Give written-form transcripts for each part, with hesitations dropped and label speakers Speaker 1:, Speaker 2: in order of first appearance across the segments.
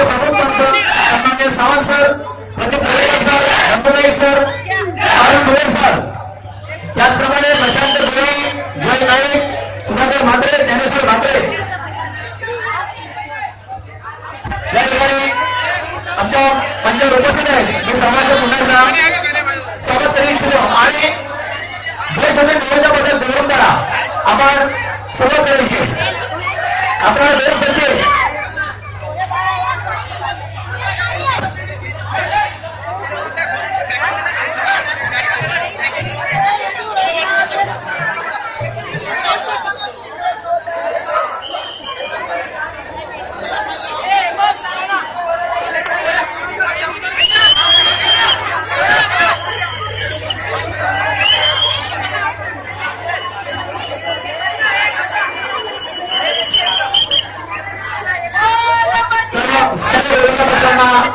Speaker 1: आमचे प्रमुख पंच सन्माननीय Sawant sir, Pradeep Gorekar sir, Ranganaik sir, Arun Bhoye sir, त्याचप्रमाणे प्रशांत भोये, जय नाईक, सुधाकर म्हात्रे, ज्ञानेश्वर म्हात्रे या ठिकाणी आमच्या पंचायत उपस्थित आहेत. मी सर्वांच्या पुन्हा एकदा स्वागत करू इच्छितो आणि जे छोटे निवेदनाबद्दल धोरण करा आपण सुरुवात करायची. आपल्याला वेळ संधी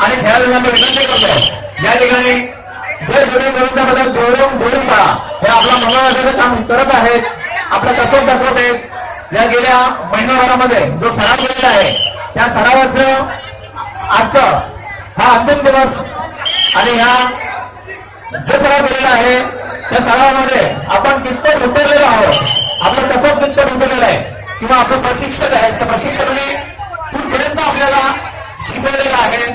Speaker 1: आणि खेळाडूंना विनंती करतो या ठिकाणी जे जोडी गोविंदाबद्दल धोरण पडा हे आपला मंगळवारचं काम करत आहेत. आपलं कसं दाखवत आहेत. या गेल्या महिनाभरामध्ये जो सराव केलेला आहे त्या सरावाचं आजचं हा अंतिम दिवस आणि ह्या जो सराव केलेला आहे त्या सरावामध्ये आपण कितपत उतरलेलो आहोत. आपलं कसं कितपत उतरलेलं आहे किंवा आपलं प्रशिक्षक आहेत त्या प्रशिक्षकाने कुठपर्यंत आपल्याला शिकवलेलं आहे.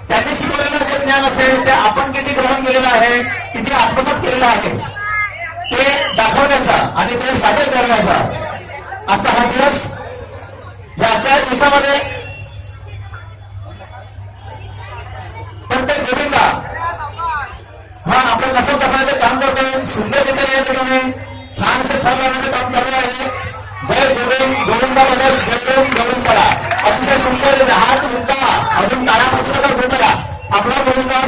Speaker 1: त्यांनी शिकवलेलं जे ज्ञान असेल ते आपण किती ग्रहण केलेलं आहे, किती आत्मसात केलेलं आहे ते दाखवण्याचा आणि ते सादर करण्याचा आजचा हा दिवस. या आजच्या दिवसामध्ये प्रत्येक गोविंदा हा आपलं कसं दाखवण्याचं काम करतोय. सुंदर ठिकाणी या ठिकाणी छान असे थर लावण्याचं काम चालू आहे. जय गोविंदाबद्दल जय करा. अतिशय सुंदर हात उंचा अजून काळा पत्रकार आपला गोविंदा